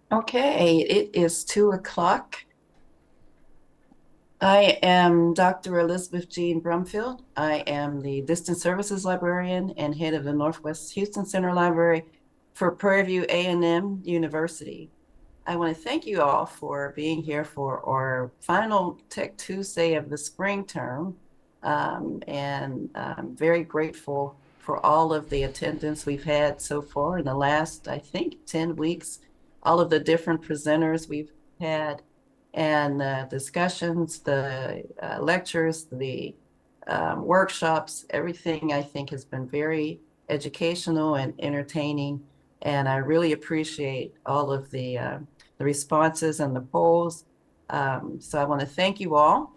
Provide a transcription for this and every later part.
Okay, it is 2 o'clock. I am Dr. Elizabeth Jean Brumfield. I am the Distance Services Librarian and head of the Northwest Houston Center Library for Prairie View A&M University. I want to thank you all for being here for our final Tech Tuesday of the spring term. And I'm very grateful for all of the attendance we've had so far in the last, I think, 10 weeks, all of the different presenters we've had, and discussions, the lectures, the workshops, everything I think has been very educational and entertaining. And I really appreciate all of the responses and the polls. So I want to thank you all.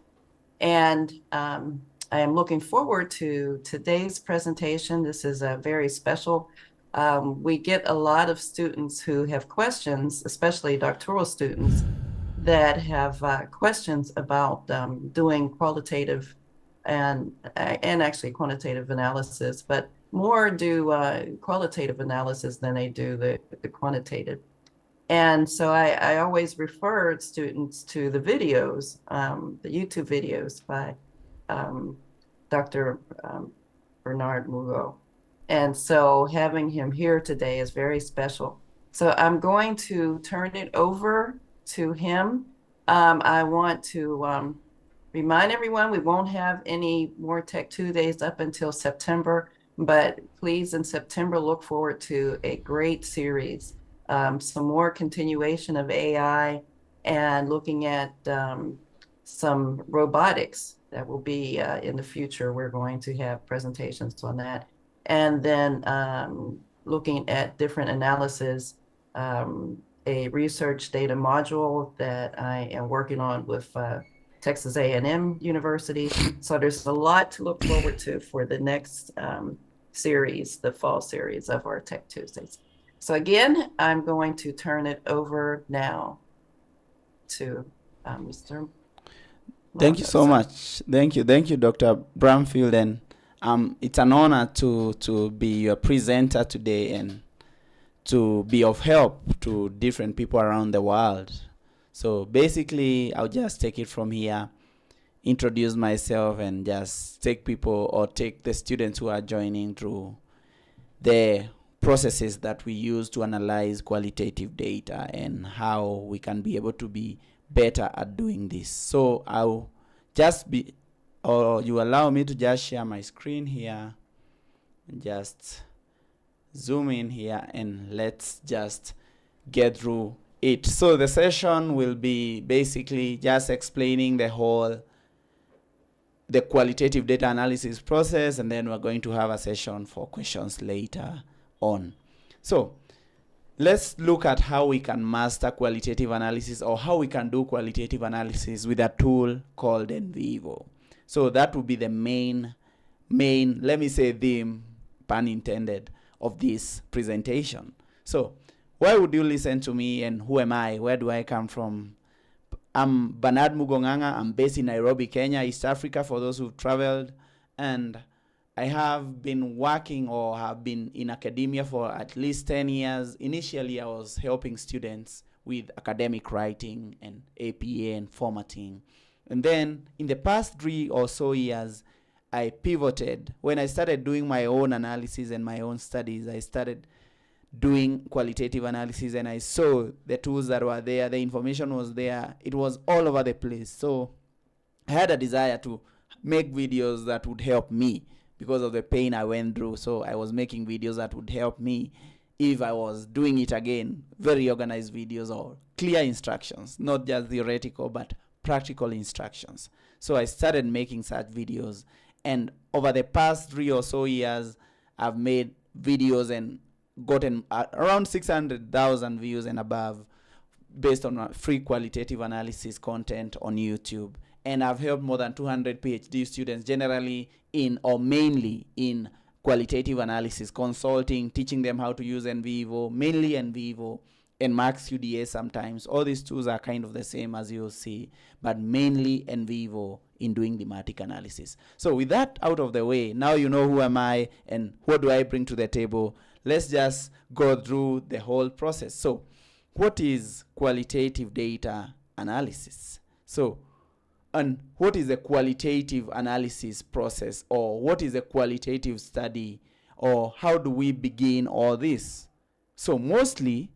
And I am looking forward to today's presentation. This is a very special. We get a lot of students who have questions, especially doctoral students, that have questions about doing qualitative and actually quantitative analysis, but more do qualitative analysis than they do the quantitative. And so I always referred students to the videos, the YouTube videos by um, Dr. Bernard Mugo. And so having him here today is very special. So I'm going to turn it over to him. I want to remind everyone we won't have any more Tech Tuesdays up until September, but please in September look forward to a great series, some more continuation of AI and looking at some robotics that will be in the future. We're going to have presentations on that. And then looking at different analysis, a research data module that I am working on with Texas A&M University. So there's a lot to look forward to for the next series, the fall series of our Tech Tuesdays. So again, I'm going to turn it over now to Mr. Thank you Longo, so sir. much. Thank you, Dr. Bramfield, and it's an honor to be your presenter today and to be of help to different people around the world. So basically, I'll just take it from here, introduce myself, and just take people or take the students who are joining through the processes that we use to analyze qualitative data and how we can be able to be better at doing this. So I'll just be, or you allow me to just share my screen here and just zoom in here and let's just get through it. So the session will be basically just explaining the qualitative data analysis process, and then we're going to have a session for questions later on. So let's look at how we can master qualitative analysis, or how we can do qualitative analysis with a tool called NVivo. So that will be the main, let me say theme, pun intended, of this presentation. So why would you listen to me, and who am I? Where do I come from? I'm Bernard Mugonganga. I'm based in Nairobi, Kenya, East Africa, for those who've traveled. And I have been working or have been in academia for at least 10 years. Initially, I was helping students with academic writing and APA and formatting. And then in the past 3 or so years, I pivoted. When I started doing my own analysis and my own studies, I started doing qualitative analysis, and I saw the tools that were there, the information was there, it was all over the place. So I had a desire to make videos that would help me because of the pain I went through. So I was making videos that would help me if I was doing it again, very organized videos or clear instructions, not just theoretical but practical instructions. So I started making such videos, and over the past 3 or so years, I've made videos and gotten around 600,000 views and above based on free qualitative analysis content on YouTube. And I've helped more than 200 PhD students, generally in or mainly in qualitative analysis, consulting, teaching them how to use NVivo, mainly NVivo, and Max UDA sometimes. All these tools are kind of the same, as you'll see, but mainly NVivo in doing thematic analysis. So with that out of the way, now you know who am I and what do I bring to the table. Let's just go through the whole process. So what is qualitative data analysis? So, and what is a qualitative analysis process, or what is a qualitative study, or how do we begin all this? So mostly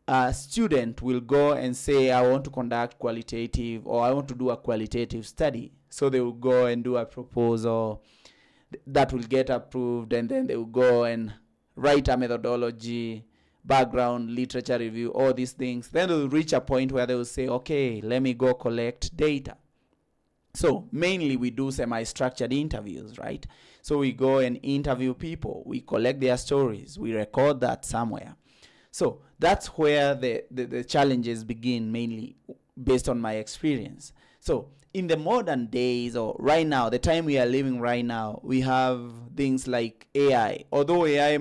a student will go and say, I want to conduct qualitative, or I want to do a qualitative study. So they will go and do a proposal that will get approved, and then they will go and write a methodology, background, literature review, all these things. Then they'll reach a point where they will say, okay, let me go collect data. So mainly we do semi-structured interviews, right? So we go and interview people, we collect their stories, we record that somewhere. So that's where the challenges begin, mainly based on my experience. So in the modern days, or right now, the time we are living right now, we have things like AI. Although AI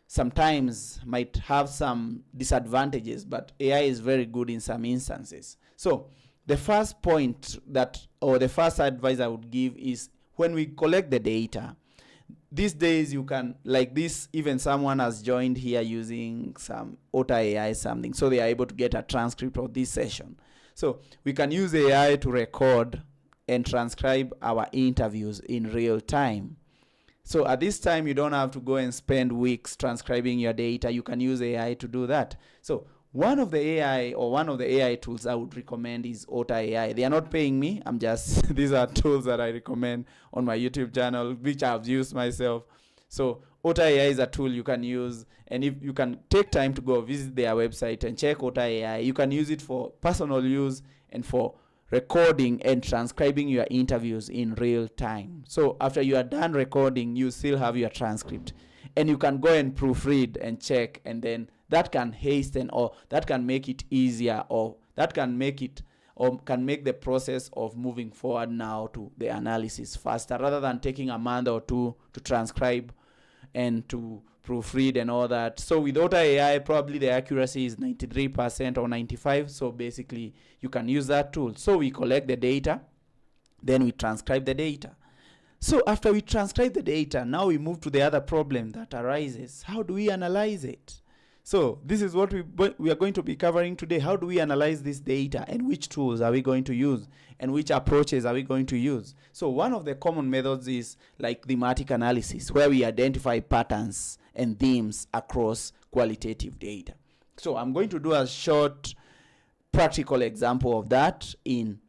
sometimes might have some disadvantages, but AI is very good in some instances. So the first point or the first advice I would give is, when we collect the data, these days you can, like this, even someone has joined here using some Otter AI something, so they are able to get a transcript of this session. So we can use AI to record and transcribe our interviews in real time. So at this time, you don't have to go and spend weeks transcribing your data. You can use AI to do that. So one of the AI tools I would recommend is Otter AI. They are not paying me. I'm just, these are tools that I recommend on my YouTube channel, which I've used myself. So Otter AI is a tool you can use, and if you can take time to go visit their website and check Otter AI, you can use it for personal use and for recording and transcribing your interviews in real time. So after you are done recording, you still have your transcript, and you can go and proofread and check, and then that can hasten, or that can make it easier, or that can make it, or can make the process of moving forward now to the analysis faster, rather than taking a month or two to transcribe and to proofread and all that. So with Otter AI, probably the accuracy is 93% or 95%. So basically, you can use that tool. So we collect the data, then we transcribe the data. So after we transcribe the data, now we move to the other problem that arises. How do we analyze it? So this is what we are going to be covering today. How do we analyze this data, and which tools are we going to use, and which approaches are we going to use? So one of the common methods is like thematic analysis, where we identify patterns and themes across qualitative data. So I'm going to do a short practical example of that in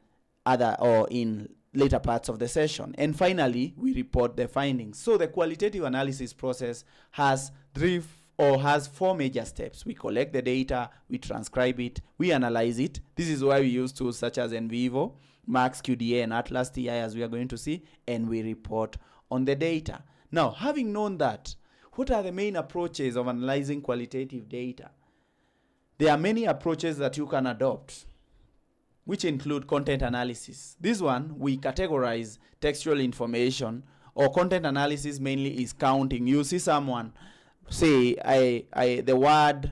later parts of the session. And finally, we report the findings. So the qualitative analysis process has four major steps. We collect the data, we transcribe it, we analyze it. This is why we use tools such as NVivo, Max QDA, and Atlas TI, as we are going to see, and we report on the data. Now, having known that, what are the main approaches of analyzing qualitative data? There are many approaches that you can adopt, which include content analysis. This one, we categorize textual information, or content analysis mainly is counting. You see someone say, the word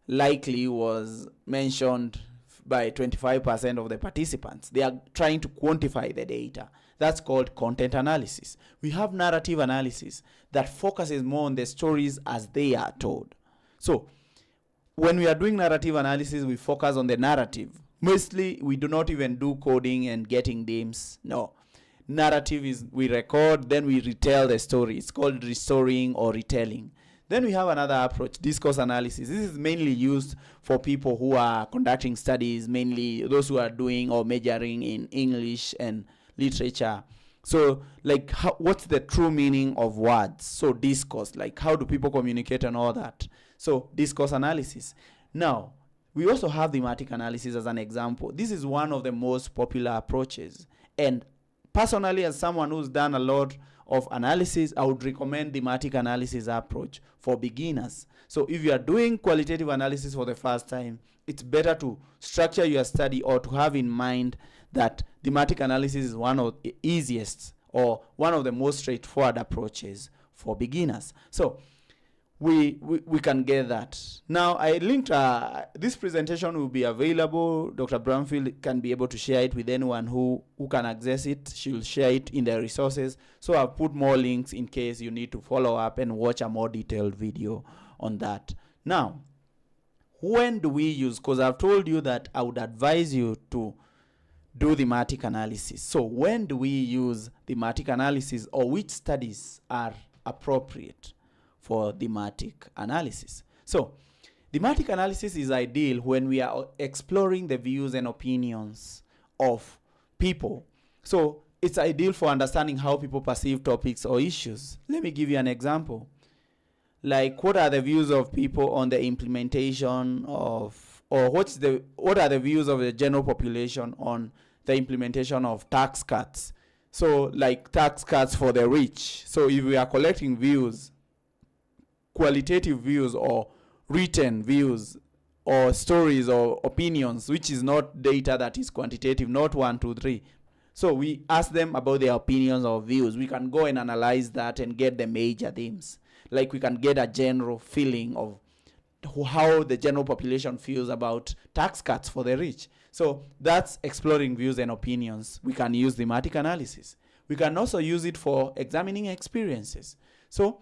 likely was mentioned by 25% of the participants. They are trying to quantify the data. That's called content analysis. We have narrative analysis that focuses more on the stories as they are told. So when we are doing narrative analysis, we focus on the narrative. Mostly, we do not even do coding and getting names. No. Narrative is, we record, then we retell the story. It's called restoring or retelling. Then we have another approach, discourse analysis. This is mainly used for people who are conducting studies, mainly those who are doing or majoring in English and literature. So, like, what's the true meaning of words? So, discourse, like, how do people communicate and all that? So, discourse analysis. Now, we also have thematic analysis as an example. This is one of the most popular approaches. And personally, as someone who's done a lot of analysis, I would recommend thematic analysis approach for beginners. So if you are doing qualitative analysis for the first time, it's better to structure your study, or to have in mind that thematic analysis is one of the easiest or one of the most straightforward approaches for beginners. So we can get that. Now, I linked this presentation will be available. Dr. Brumfield can be able to share it with anyone who can access it. She will share it in the resources. So I'll put more links in case you need to follow up and watch a more detailed video on that. Now, when do we use, because I've told you that I would advise you to do thematic analysis. So when do we use thematic analysis, or which studies are appropriate for thematic analysis? So thematic analysis is ideal when we are exploring the views and opinions of people. So it's ideal for understanding how people perceive topics or issues. Let me give you an example. Like, what are the views of people on the implementation of, or what are the views of the general population on the implementation of tax cuts? So like tax cuts for the rich. So if we are collecting views, qualitative views or written views or stories or opinions, which is not data that is quantitative, not 1, 2, 3. So we ask them about their opinions or views. We can go and analyze that and get the major themes. Like, we can get a general feeling of how the general population feels about tax cuts for the rich. So that's exploring views and opinions. We can use thematic analysis. We can also use it for examining experiences. So,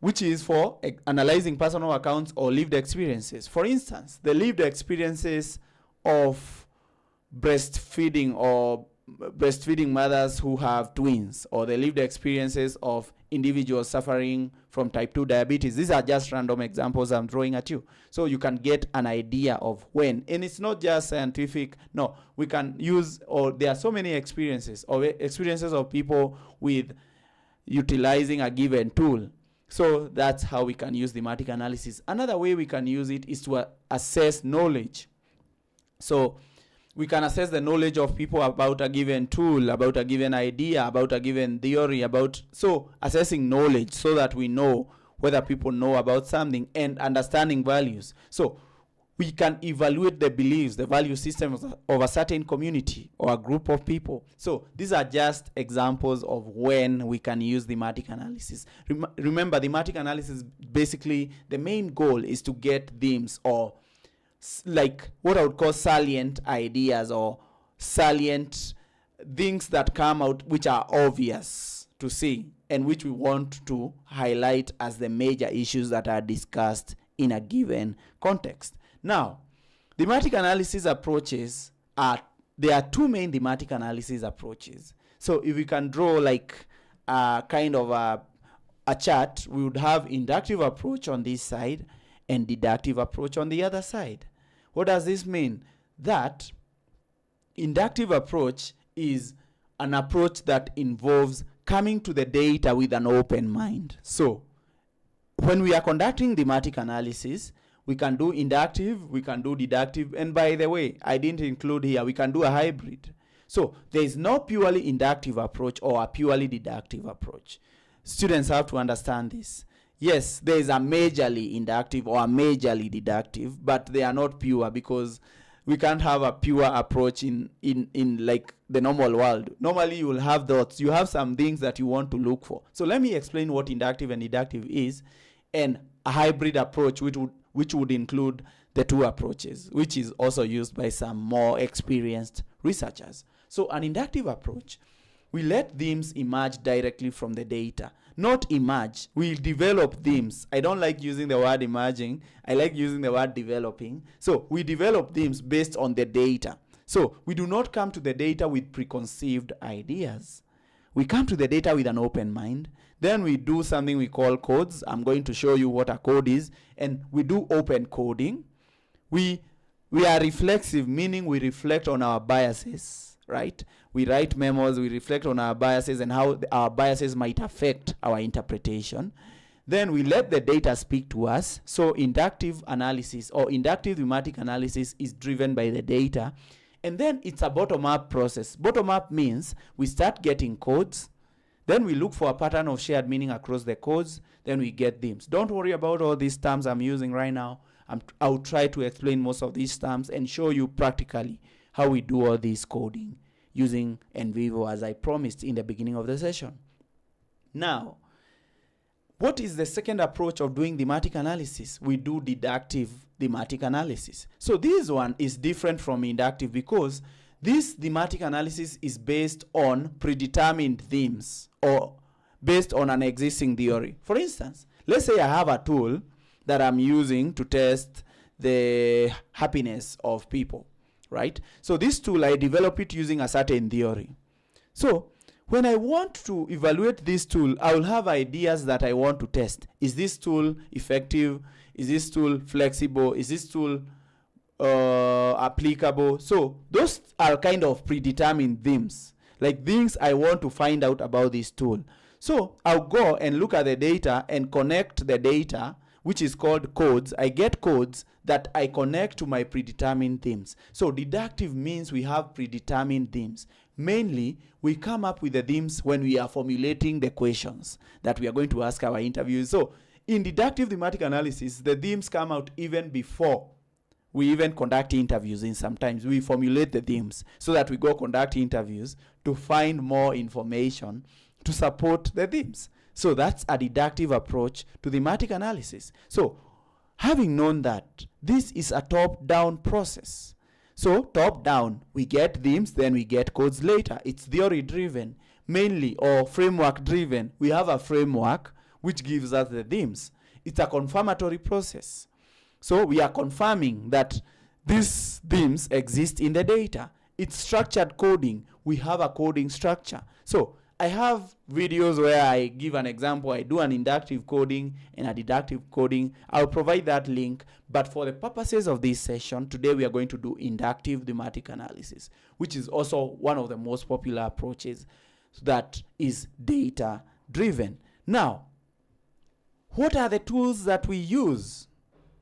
which is for analyzing personal accounts or lived experiences. For instance, the lived experiences of breastfeeding mothers who have twins, or the lived experiences of individuals suffering from type 2 diabetes. These are just random examples I'm throwing at you. So you can get an idea of when, and it's not just scientific. No, we can use, or there are so many experiences of people with utilizing a given tool. So that's how we can use thematic analysis. Another way we can use it is to assess knowledge. So we can assess the knowledge of people about a given tool, about a given idea, about a given theory, so assessing knowledge so that we know whether people know about something, and understanding values. So we can evaluate the beliefs, the value systems of a certain community or a group of people. So these are just examples of when we can use thematic analysis. Remember, thematic analysis, basically the main goal is to get themes, or like what I would call salient ideas, or salient things that come out which are obvious to see and which we want to highlight as the major issues that are discussed in a given context. Now, thematic analysis approaches there are two main thematic analysis approaches. So if we can draw like a kind of a chart, we would have inductive approach on this side and deductive approach on the other side. What does this mean? That inductive approach is an approach that involves coming to the data with an open mind. So when we are conducting thematic analysis, we can do inductive, we can do deductive, and by the way, I didn't include here, we can do a hybrid. So there is no purely inductive approach or a purely deductive approach. Students have to understand this. Yes, there is a majorly inductive or a majorly deductive, but they are not pure, because we can't have a pure approach in like the normal world. Normally you will have thoughts, you have some things that you want to look for. So let me explain what inductive and deductive is, and a hybrid approach which would include the two approaches, which is also used by some more experienced researchers. So an inductive approach, we let themes emerge directly from the data. Not emerge, we develop themes. I don't like using the word emerging, I like using the word developing. So we develop themes based on the data. So we do not come to the data with preconceived ideas. We come to the data with an open mind. Then we do something we call codes. I'm going to show you what a code is. And we do open coding. We are reflexive, meaning we reflect on our biases, right? We write memos, we reflect on our biases and how our biases might affect our interpretation. Then we let the data speak to us. So inductive analysis or inductive thematic analysis is driven by the data. And then it's a bottom-up process. Bottom-up means we start getting codes. Then we look for a pattern of shared meaning across the codes. Then we get themes. Don't worry about all these terms I'm using right now. I'll try to explain most of these terms and show you practically how we do all this coding using NVivo, as I promised in the beginning of the session. Now, what is the second approach of doing thematic analysis? We do deductive thematic analysis. So this one is different from inductive, because this thematic analysis is based on predetermined themes or based on an existing theory. For instance, let's say I have a tool that I'm using to test the happiness of people, right? So this tool, I develop it using a certain theory. So when I want to evaluate this tool, I will have ideas that I want to test. Is this tool effective? Is this tool flexible? Is this tool applicable? So those are kind of predetermined themes, like things I want to find out about this tool. So I'll go and look at the data and connect the data, which is called codes. I get codes that I connect to my predetermined themes. So deductive means we have predetermined themes. Mainly, we come up with the themes when we are formulating the questions that we are going to ask our interviews. So in deductive thematic analysis, the themes come out even before we even conduct interviews. In sometimes we formulate the themes so that we go conduct interviews to find more information to support the themes. So that's a deductive approach to thematic analysis. So having known that, this is a top-down process. So top-down, we get themes, then we get codes later. It's theory-driven, mainly, or framework-driven. We have a framework which gives us the themes. It's a confirmatory process. So we are confirming that these themes exist in the data. It's structured coding. We have a coding structure. So I have videos where I give an example. I do an inductive coding and a deductive coding. I'll provide that link. But for the purposes of this session, today we are going to do inductive thematic analysis, which is also one of the most popular approaches that is data driven. Now, what are the tools that we use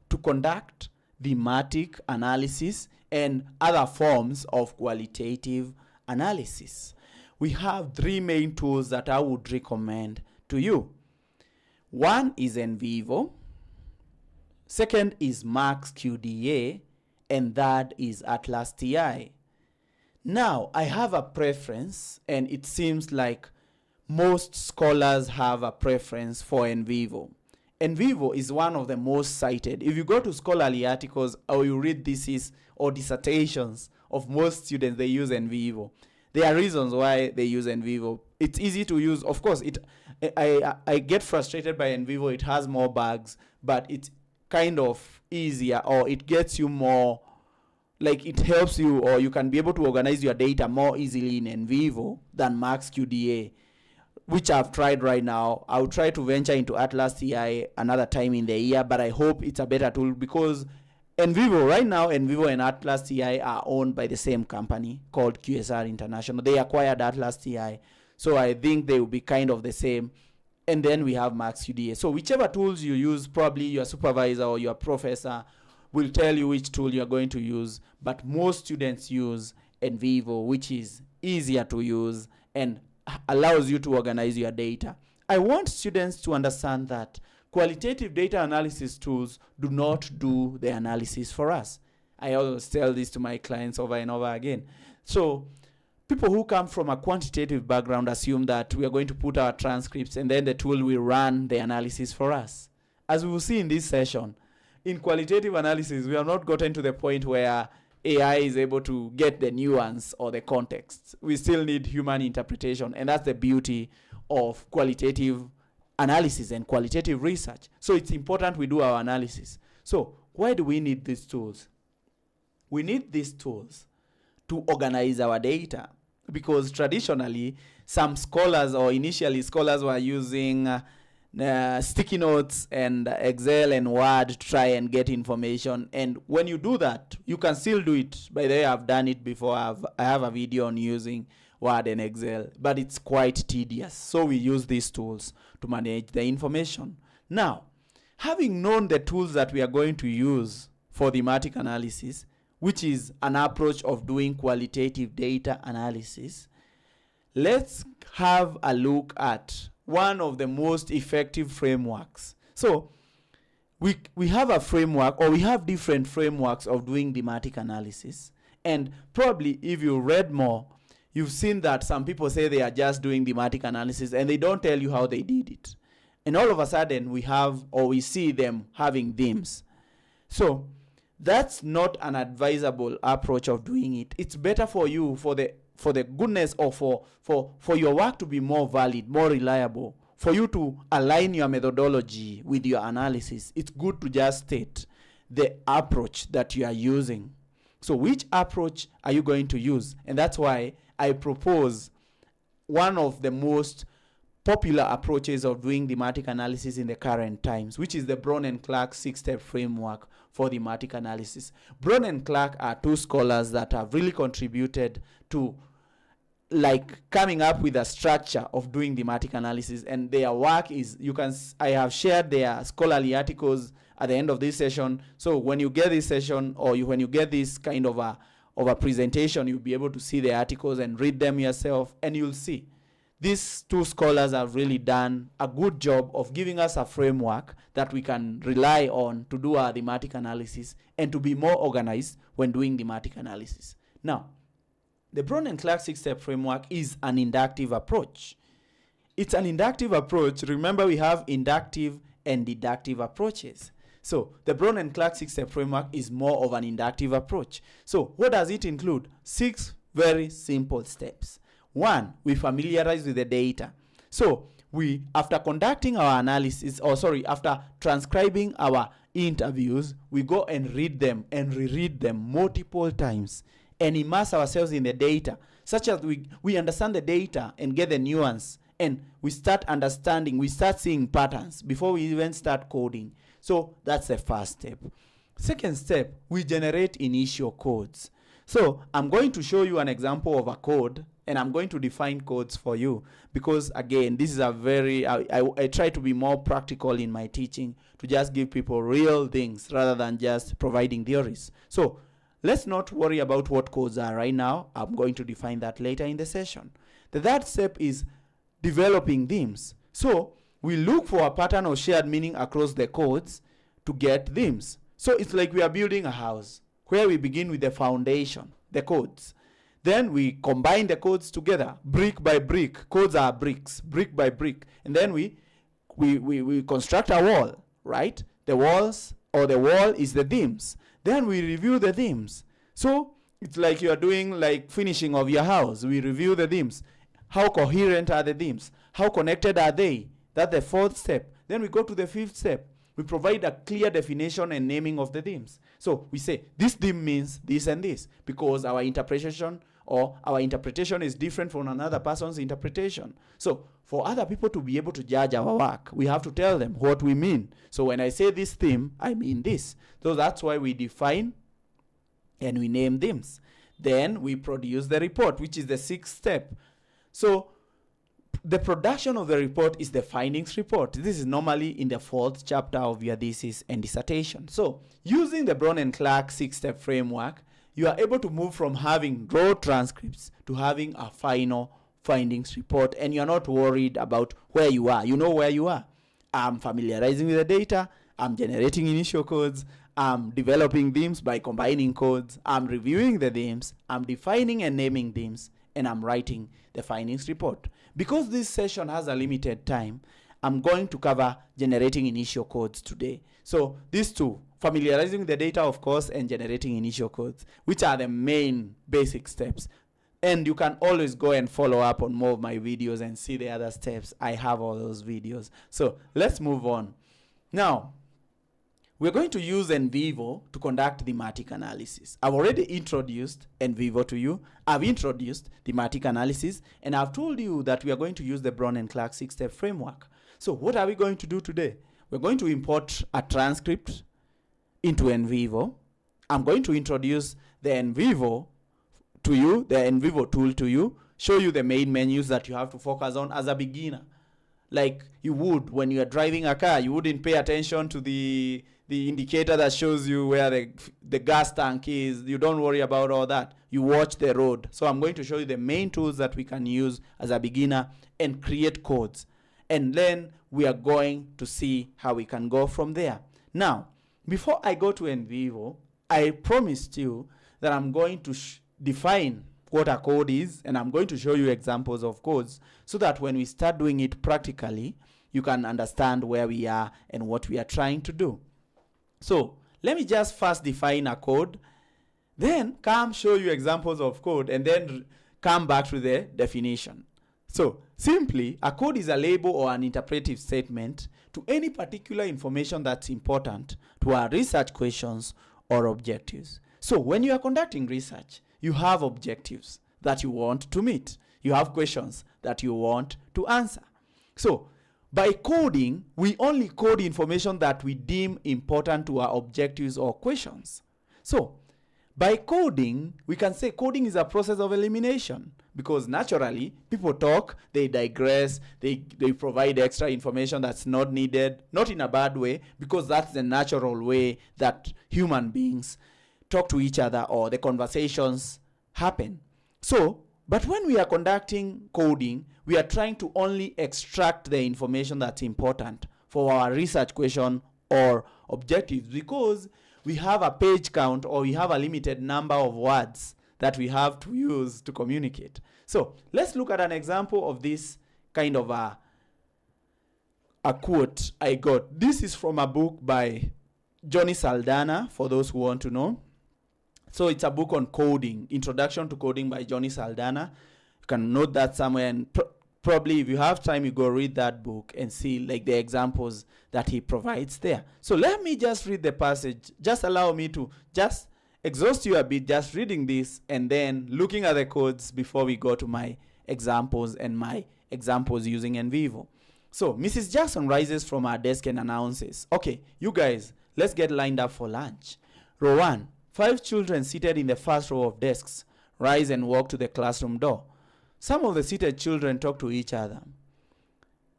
to conduct thematic analysis and other forms of qualitative analysis? We have three main tools that I would recommend to you. One is NVivo, second is Max QDA, and third is Atlas TI. Now, I have a preference, and it seems like most scholars have a preference for NVivo. NVivo is one of the most cited. If you go to scholarly articles or you read theses or dissertations of most students, they use NVivo. There are reasons why they use NVivo. It's easy to use. Of course, I get frustrated by NVivo. It has more bugs, but it's kind of easier, or it gets you more, like it helps you, or you can be able to organize your data more easily in NVivo than Max QDA, which I've tried right now. I'll try to venture into Atlas TI another time in the year, but I hope it's a better tool because NVivo, right now, NVivo and Atlas TI are owned by the same company called QSR International. They acquired Atlas TI, so I think they will be kind of the same. And then we have Max QDA. So whichever tools you use, probably your supervisor or your professor will tell you which tool you're going to use, but most students use NVivo, which is easier to use and allows you to organize your data. I want students to understand that qualitative data analysis tools do not do the analysis for us. I always tell this to my clients over and over again. So people who come from a quantitative background assume that we are going to put our transcripts and then the tool will run the analysis for us. As we will see in this session, in qualitative analysis, we have not gotten to the point where AI is able to get the nuance or the context. We still need human interpretation, and that's the beauty of qualitative analysis and qualitative research. So it's important we do our analysis. So why do we need these tools? We need these tools to organize our data, because traditionally some scholars, or initially scholars, were using sticky notes and Excel and Word to try and get information. And when you do that, you can still do it. By the way, I've done it before. I have a video on using Word and Excel, but it's quite tedious. So we use these tools to manage the information. Now, having known the tools that we are going to use for thematic analysis, which is an approach of doing qualitative data analysis, let's have a look at one of the most effective frameworks. So we have a framework, or we have different frameworks of doing thematic analysis. And probably if you read more, you've seen that some people say they are just doing thematic analysis and they don't tell you how they did it. And all of a sudden we have, or we see them having themes. So that's not an advisable approach of doing it. It's better for you, for the goodness, or for your work to be more valid, more reliable, for you to align your methodology with your analysis. It's good to just state the approach that you are using. So which approach are you going to use? And that's why I propose one of the most popular approaches of doing thematic analysis in the current times, which is the Braun and Clarke 6-step framework for thematic analysis. Braun and Clarke are two scholars that have really contributed to coming up with a structure of doing thematic analysis, and their work is, I have shared their scholarly articles at the end of this session. So when you get this session, or when you get this kind of a presentation, you'll be able to see the articles and read them yourself, and you'll see these two scholars have really done a good job of giving us a framework that we can rely on to do our thematic analysis and to be more organized when doing thematic analysis. Now, the Braun and Clarke 6-step framework is an inductive approach. It's an inductive approach. Remember, we have inductive and deductive approaches. So the Braun and Clarke 6-step framework is more of an inductive approach. So what does it include? 6 very simple steps. 1, we familiarize with the data. So after conducting our analysis, after transcribing our interviews, we go and read them and reread them multiple times and immerse ourselves in the data, such as we understand the data and get the nuance, and we start understanding, we start seeing patterns before we even start coding. So that's the first step. Second step, we generate initial codes. So I'm going to show you an example of a code, and I'm going to define codes for you, because again, this is a very, I try to be more practical in my teaching, to just give people real things rather than just providing theories. So let's not worry about what codes are right now. I'm going to define that later in the session. The third step is developing themes. So we look for a pattern or shared meaning across the codes to get themes. So it's like we are building a house where we begin with the foundation, the codes. Then we combine the codes together, brick by brick. Codes are bricks, brick by brick. And then we construct a wall, right? The walls, or the wall is the themes. Then we review the themes. So it's like you are doing like finishing of your house. We review the themes. How coherent are the themes? How connected are they? That's the fourth step. Then we go to the fifth step. We provide a clear definition and naming of the themes. So we say this theme means this and this, because our interpretation is different from another person's interpretation. So for other people to be able to judge our work, we have to tell them what we mean. So when I say this theme, I mean this. So that's why we define and we name themes. Then we produce the report, which is the sixth step. So the production of the report is the findings report. This is normally in the fourth chapter of your thesis and dissertation. So using the Braun and Clarke 6-step framework, you are able to move from having raw transcripts to having a final findings report, and you're not worried about where you are. You know where you are. I'm familiarizing with the data. I'm generating initial codes. I'm developing themes by combining codes. I'm reviewing the themes. I'm defining and naming themes, and I'm writing the findings report. Because this session has a limited time, I'm going to cover generating initial codes today. So these two, familiarizing the data, of course, and generating initial codes, which are the main basic steps. And you can always go and follow up on more of my videos and see the other steps. I have all those videos. So let's move on. Now, we're going to use NVivo to conduct thematic analysis. I've already introduced NVivo to you. I've introduced thematic analysis, and I've told you that we are going to use the Braun and Clarke 6-step framework. So what are we going to do today? We're going to import a transcript into NVivo. I'm going to introduce the NVivo to you, the NVivo tool to you, show you the main menus that you have to focus on as a beginner. Like you would when you are driving a car, you wouldn't pay attention to the indicator that shows you where the gas tank is. You don't worry about all that. You watch the road. So I'm going to show you the main tools that we can use as a beginner and create codes. And then we are going to see how we can go from there. Now, before I go to NVivo, I promised you that I'm going to define what a code is, and I'm going to show you examples of codes so that when we start doing it practically, you can understand where we are and what we are trying to do. So let me just first define a code, then come show you examples of code, and then come back to the definition. So simply, a code is a label or an interpretive statement to any particular information that's important to our research questions or objectives. So when you are conducting research, you have objectives that you want to meet. You have questions that you want to answer. So by coding, we only code information that we deem important to our objectives or questions. So by coding, we can say coding is a process of elimination, because naturally people talk, they digress, they provide extra information that's not needed, not in a bad way, because that's the natural way that human beings talk to each other or the conversations happen. So, but when we are conducting coding, we are trying to only extract the information that's important for our research question or objectives, because we have a page count or we have a limited number of words that we have to use to communicate. So let's look at an example of this kind of a quote I got. This is from a book by Johnny Saldana, for those who want to know. So it's a book on coding, Introduction to Coding by Johnny Saldana. You can note that somewhere, and probably if you have time, you go read that book and see like the examples that he provides there. So let me just read the passage. Just allow me to just exhaust you a bit just reading this and then looking at the codes before we go to my examples and my examples using NVivo. So Mrs. Jackson rises from her desk and announces, okay, you guys, let's get lined up for lunch. Row 1, 5 children seated in the first row of desks rise and walk to the classroom door. Some of the seated children talk to each other.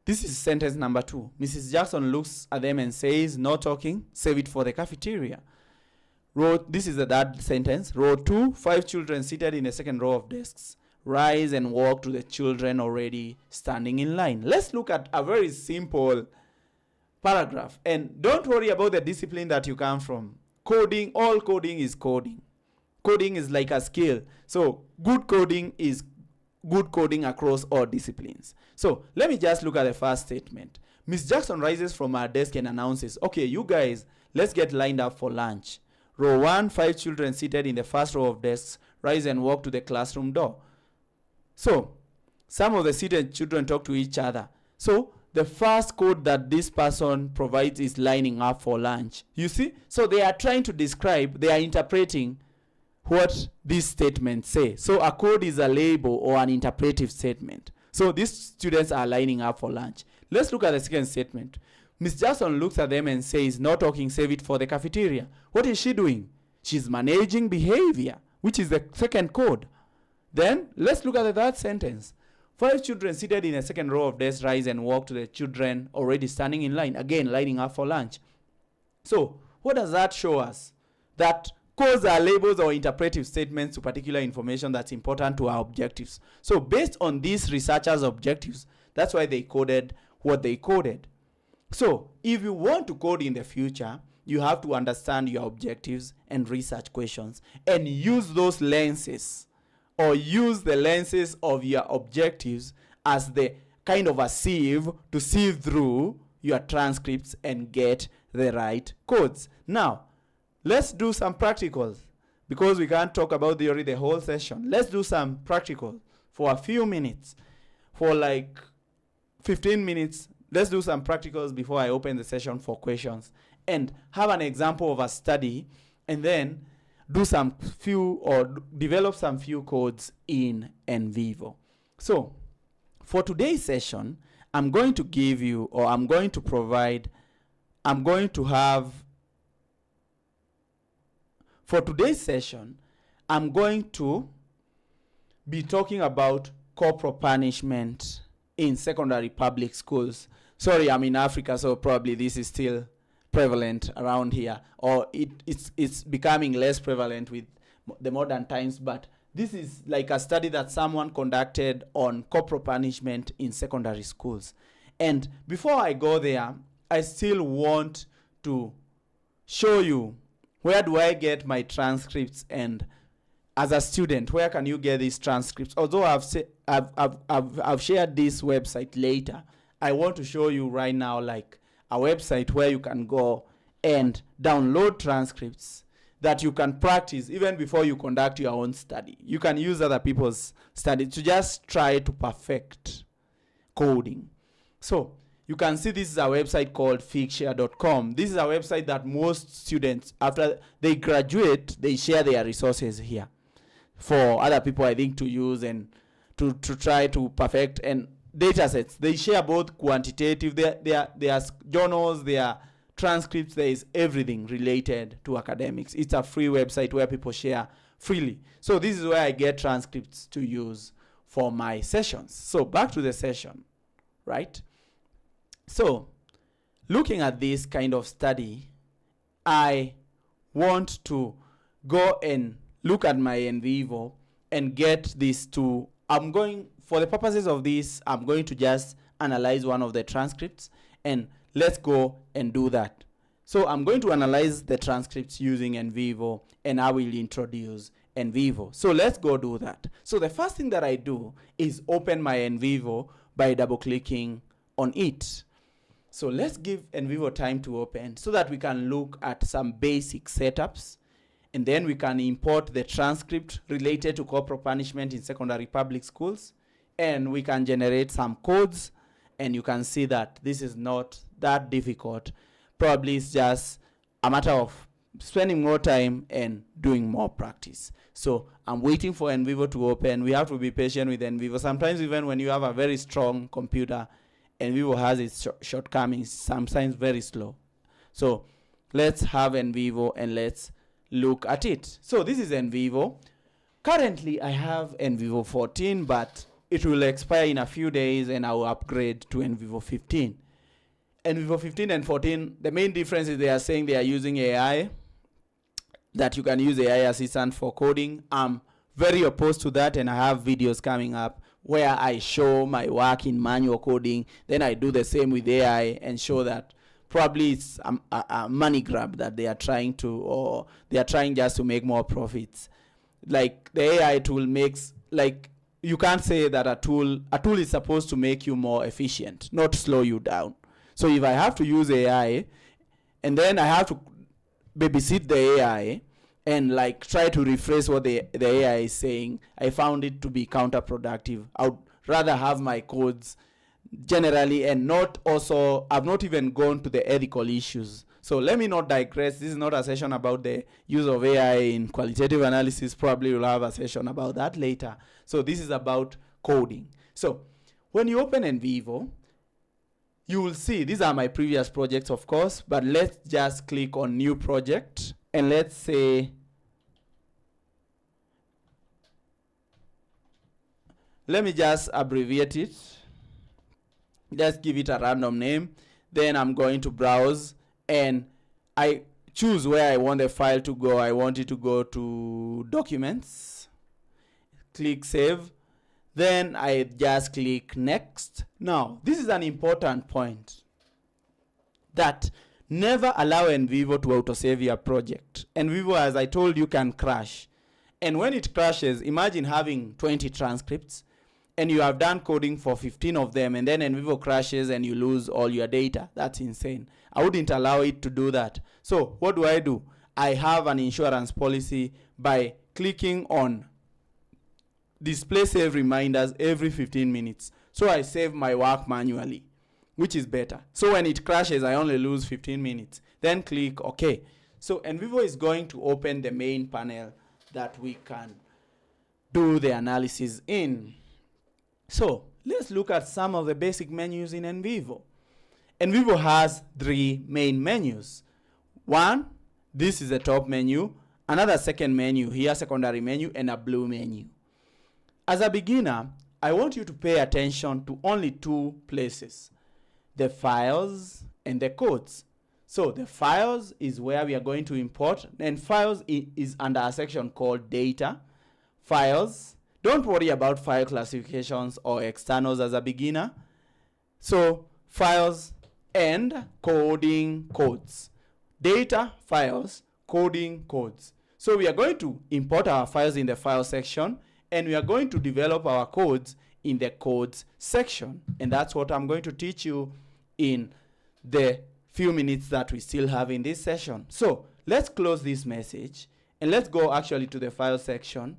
This is sentence number 2. Mrs. Jackson looks at them and says, no talking, save it for the cafeteria. This is the third sentence. Row 2, 5 children seated in the second row of desks rise and walk to the children already standing in line. Let's look at a very simple paragraph. And don't worry about the discipline that you come from. Coding, all coding is coding. Coding is like a skill. So good coding is good coding across all disciplines. So let me just look at the first statement. Miss Jackson rises from her desk and announces, okay, you guys, let's get lined up for lunch. Row 1, 5 children seated in the first row of desks rise and walk to the classroom door. So some of the seated children talk to each other. So the first code that this person provides is lining up for lunch. You see? So they are trying to describe, they are interpreting what these statements say. So a code is a label or an interpretive statement. So these students are lining up for lunch. Let's look at the second statement. Miss Jackson looks at them and says, no talking, save it for the cafeteria. What is she doing? She's managing behavior, which is the second code. Then let's look at the third sentence. 5 children seated in a second row of desks rise and walk to the children already standing in line, again lining up for lunch. So what does that show us? That codes are labels or interpretive statements to particular information that's important to our objectives. So based on these researchers' objectives, that's why they coded what they coded. So if you want to code in the future, you have to understand your objectives and research questions and use those lenses, or use the lenses of your objectives as the kind of a sieve to sieve through your transcripts and get the right codes. Now, let's do some practicals, because we can't talk about theory the whole session. Let's do some practicals for a few minutes, for like 15 minutes. Let's do some practicals before I open the session for questions and have an example of a study, and then do some few or develop some few codes in NVivo. So for today's session, I'm going to give you, or I'm going to provide, for today's session, I'm going to be talking about corporal punishment in secondary public schools. Sorry, I'm in Africa, so probably this is still prevalent around here, or it's becoming less prevalent with the modern times, but this is like a study that someone conducted on corporal punishment in secondary schools. And before I go there, I still want to show you, where do I get my transcripts, and as a student, where can you get these transcripts? Although I've shared this website later, I want to show you right now like a website where you can go and download transcripts that you can practice even before you conduct your own study. You can use other people's study to just try to perfect coding. So you can see this is a website called figshare.com. This is a website that most students, after they graduate, they share their resources here for other people, I think, to use and to try to perfect. And data sets, they share both quantitative, their journals, their transcripts, there is everything related to academics. It's a free website where people share freely. So this is where I get transcripts to use for my sessions. So back to the session, right? So looking at this kind of study, I want to go and look at my NVivo and get this to, for the purposes of this, I'm going to just analyze one of the transcripts, and let's go and do that. So I'm going to analyze the transcripts using NVivo, and I will introduce NVivo. So let's go do that. So the first thing that I do is open my NVivo by double-clicking on it. So let's give NVivo time to open so that we can look at some basic setups, and then we can import the transcript related to corporal punishment in secondary public schools, and we can generate some codes, and you can see that this is not that difficult. Probably it's just a matter of spending more time and doing more practice. So I'm waiting for NVivo to open. We have to be patient with NVivo. Sometimes even when you have a very strong computer, NVivo has its shortcomings, sometimes very slow. So let's have NVivo and let's look at it. So this is NVivo. Currently I have NVivo 14, but it will expire in a few days and I will upgrade to NVivo 15. NVivo 15 and 14, the main difference is they are saying they are using AI, that you can use AI assistant for coding. I'm very opposed to that, and I have videos coming up where I show my work in manual coding, then I do the same with AI and show that probably it's a money grab that they are trying to, or they are trying just to make more profits. Like the AI tool makes, like, you can't say that a tool is supposed to make you more efficient, not slow you down. So if I have to use AI and then I have to babysit the AI and like try to rephrase what the AI is saying, I found it to be counterproductive. I would rather have my codes generally, and not also, I've not even gone to the ethical issues. So let me not digress. This is not a session about the use of AI in qualitative analysis. Probably we'll have a session about that later. So this is about coding. So when you open NVivo, you will see, these are my previous projects, of course, but let's just click on new project, and let's say, let me just abbreviate it. Let's give it a random name. Then I'm going to browse, and I choose where I want the file to go. I want it to go to documents. Click save. Then I just click next. Now, this is an important point, that never allow NVivo to autosave your project. NVivo, as I told you, can crash. And when it crashes, imagine having 20 transcripts and you have done coding for 15 of them, and then NVivo crashes and you lose all your data. That's insane. I wouldn't allow it to do that. So what do? I have an insurance policy by clicking on display save reminders every 15 minutes. So I save my work manually, which is better. So when it crashes, I only lose 15 minutes. Then click OK. So NVivo is going to open the main panel that we can do the analysis in. So let's look at some of the basic menus in NVivo. NVivo has 3 main menus. One, this is the top menu, another second menu here, secondary menu, and a blue menu. As a beginner, I want you to pay attention to only 2 places, the files and the codes. So the files is where we are going to import, and files is under a section called data. Files, don't worry about file classifications or externals as a beginner. So files and coding codes. Data, files, coding codes. So we are going to import our files in the file section, and we are going to develop our codes in the codes section. And that's what I'm going to teach you in the few minutes that we still have in this session. So let's close this message and let's go actually to the file section.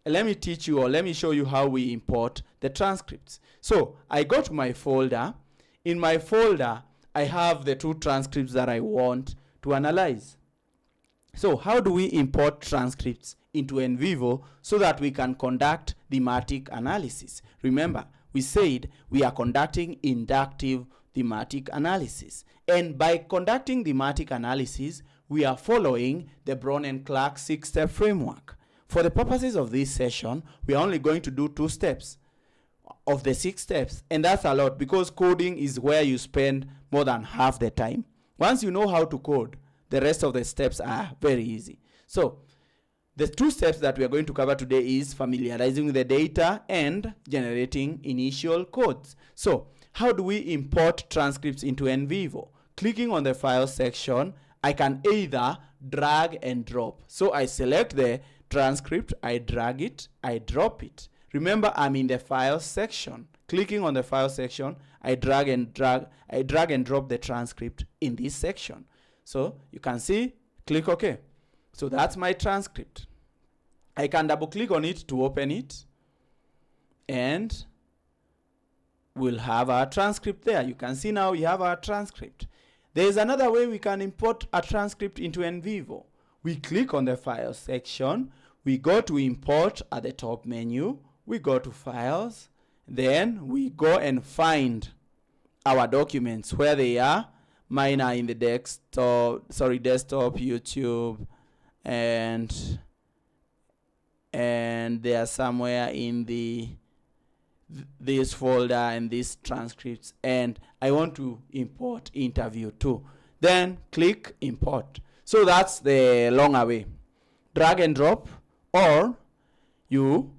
And let me teach you, or let me show you how we import the transcripts. So I go to my folder. In my folder, I have the 2 transcripts that I want to analyze. So how do we import transcripts into NVivo so that we can conduct thematic analysis? Remember, we said we are conducting inductive thematic analysis. And by conducting thematic analysis, we are following the Braun Clarke 6-step framework. For the purposes of this session, we are only going to do 2 steps of the 6 steps. And that's a lot because coding is where you spend more than half the time. Once you know how to code, the rest of the steps are very easy. So the 2 steps that we are going to cover today is familiarizing with the data and generating initial codes. So how do we import transcripts into NVivo? Clicking on the file section, I can either drag and drop. So I select the transcript, I drag it, I drop it. Remember, I'm in the file section. Clicking on the file section, I drag and drop the transcript in this section. So you can see, click OK. So that's my transcript. I can double click on it to open it, and we'll have our transcript there. You can see now we have our transcript. There is another way we can import a transcript into NVivo. We click on the file section, we go to import at the top menu, we go to files, then we go and find our documents where they are. Mine are in the desktop, YouTube, and they are somewhere in this folder and these transcripts, and I want to import interview too. Then click import. So that's the longer way. Drag and drop, or you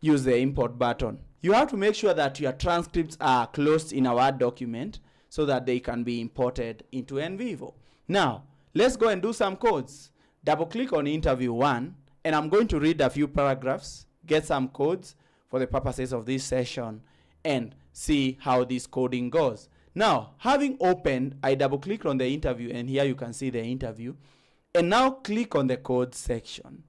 use the import button. You have to make sure that your transcripts are closed in a Word document so that they can be imported into NVivo. Now, let's go and do some codes. Double click on interview 1, and I'm going to read a few paragraphs, get some codes for the purposes of this session, and see how this coding goes. Now, having opened, I double click on the interview, and here you can see the interview. And now click on the code section.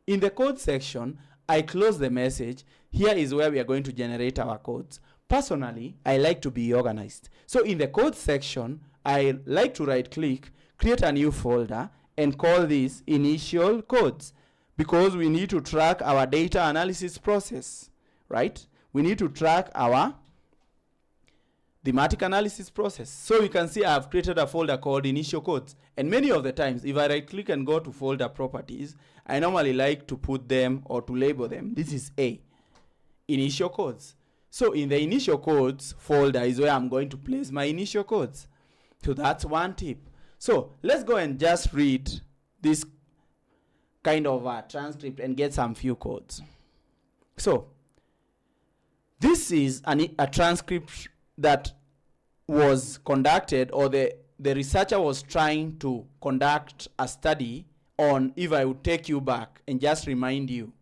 In the code section, I close the message. Here is where we are going to generate our codes. Personally, I like to be organized. So in the code section, I like to right click, create a new folder, and call this initial codes, because we need to track our data analysis process, right? We need to track our thematic analysis process. So you can see I have created a folder called initial codes. And many of the times, if I right click and go to folder properties, I normally like to put them or to label them. This is A, initial codes. So in the initial codes folder is where I'm going to place my initial codes. So that's one tip. So let's go and just read this kind of transcript and get some few codes. So this is a transcript that was conducted, or the researcher was trying to conduct a study on, if I would take you back and just remind you,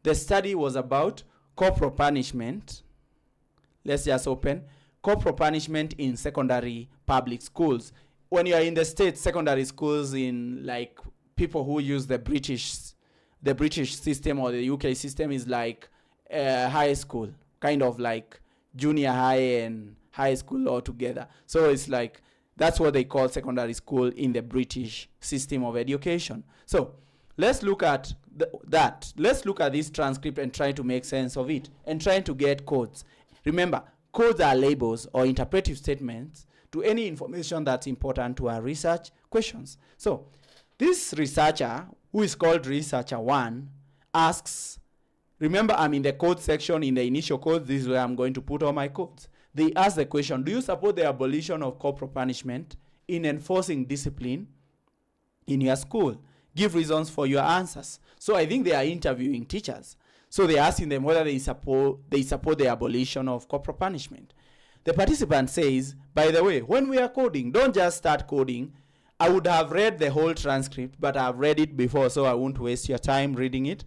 the study was about corporal punishment. Let's just open corporal punishment in secondary public schools. When you are in the States, secondary schools in like people who use the British system or the UK system is like high school, kind of like junior high and high school all together. So it's like, that's what they call secondary school in the British system of education. So let's look at that. Let's look at this transcript and try to make sense of it and try to get codes. Remember, codes are labels or interpretive statements to any information that's important to our research questions. So this researcher, who is called researcher 1, asks, remember I'm in the code section in the initial codes. This is where I'm going to put all my codes. They ask the question, do you support the abolition of corporal punishment in enforcing discipline in your school? Give reasons for your answers. So I think they are interviewing teachers. So they're asking them whether they support the abolition of corporal punishment. The participant says, by the way, when we are coding, don't just start coding. I would have read the whole transcript, but I've read it before, so I won't waste your time reading it.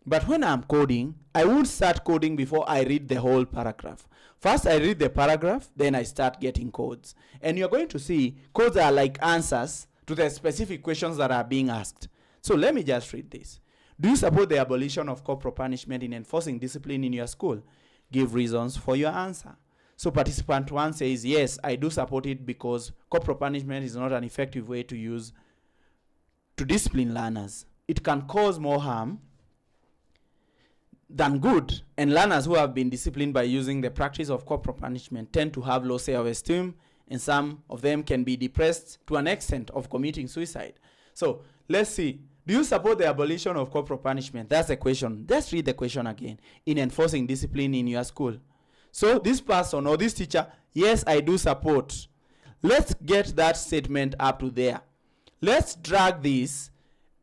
But when I'm coding, I won't start coding before I read the whole paragraph. First, I read the paragraph, then I start getting codes. And you're going to see codes are like answers to to the specific questions that are being asked. So let me just read this. Do you support the abolition of corporal punishment in enforcing discipline in your school? Give reasons for your answer. So participant 1 says, yes, I do support it because corporal punishment is not an effective way to use to discipline learners. It can cause more harm than good, and learners who have been disciplined by using the practice of corporal punishment tend to have low self-esteem, and some of them can be depressed to an extent of committing suicide. So let's see. Do you support the abolition of corporal punishment? That's the question. Let's read the question again. In enforcing discipline in your school. So this person or this teacher, yes, I do support. Let's get that statement up to there. Let's drag this,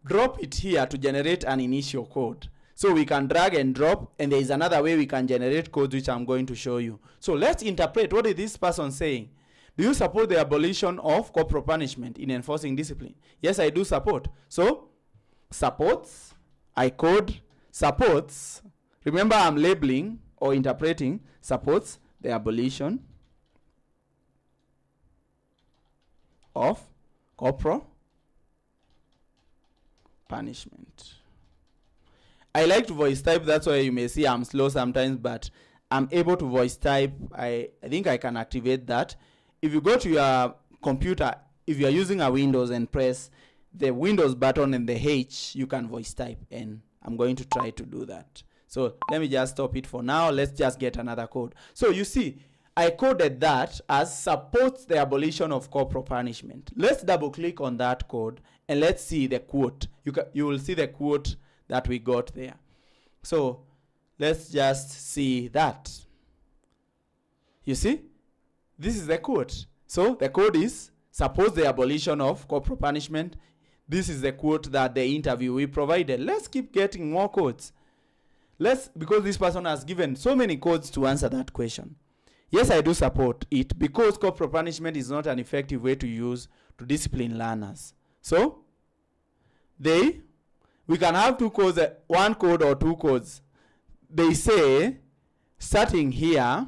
drop it here to generate an initial code. So we can drag and drop, and there is another way we can generate codes which I'm going to show you. So let's interpret what is this person saying. Do you support the abolition of corporal punishment in enforcing discipline? Yes, I do support. So supports, I code supports. Remember, I'm labeling or interpreting. Supports the abolition of corporal punishment. I like to voice type. That's why you may see I'm slow sometimes, but I'm able to voice type. I think I can activate that. If you go to your computer, if you're using a Windows and press the Windows button and the H, you can voice type, and I'm going to try to do that. So let me just stop it for now. Let's just get another code. So you see, I coded that as supports the abolition of corporal punishment. Let's double click on that code and let's see the quote. You will see the quote that we got there. So let's just see that. You see, this is the quote. So the code is supports the abolition of corporal punishment. This is the quote that the interviewee provided. Let's keep getting more codes. Because this person has given so many codes to answer that question. Yes, I do support it because corporal punishment is not an effective way to use to discipline learners. So we can have two codes, one code or two codes. They say, starting here,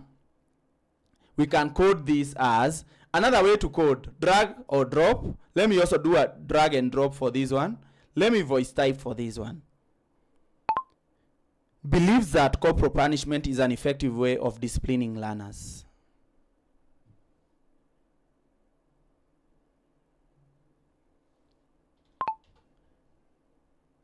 we can code this as another way to code, drag or drop. Let me also do a drag and drop for this one. Let me voice type for this one. Believes that corporal punishment is an effective way of disciplining learners.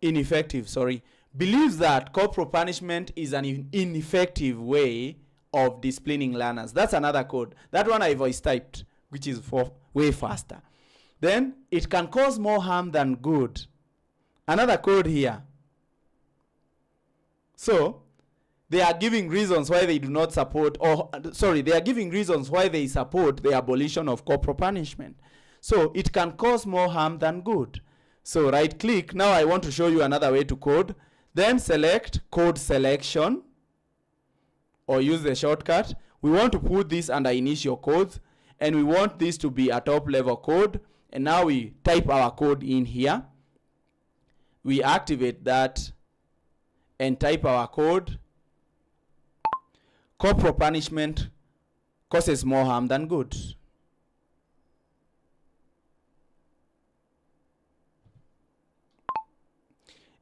Believes that corporal punishment is an ineffective way of disciplining learners. That's another code. That one I voice typed, which is way faster. Then it can cause more harm than good. Another code here. So they are giving reasons why they do not support, they are giving reasons why they support the abolition of corporal punishment. So it can cause more harm than good. So right click. Now I want to show you another way to code. Then select code selection or use the shortcut. We want to put this under initial codes, and we want this to be a top level code. And now we type our code in here. We activate that and type our code. Corporal punishment causes more harm than good.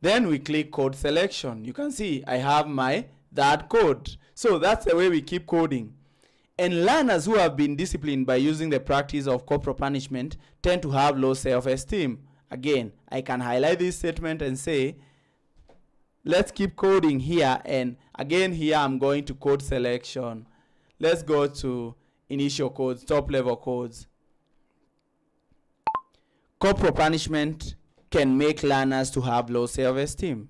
Then we click code selection. You can see I have that code. So that's the way we keep coding. And learners who have been disciplined by using the practice of corporal punishment tend to have low self-esteem. Again, I can highlight this statement and say, let's keep coding here. And again, here I'm going to code selection. Let's go to initial codes, top level codes. Corporal punishment can make learners to have low self-esteem.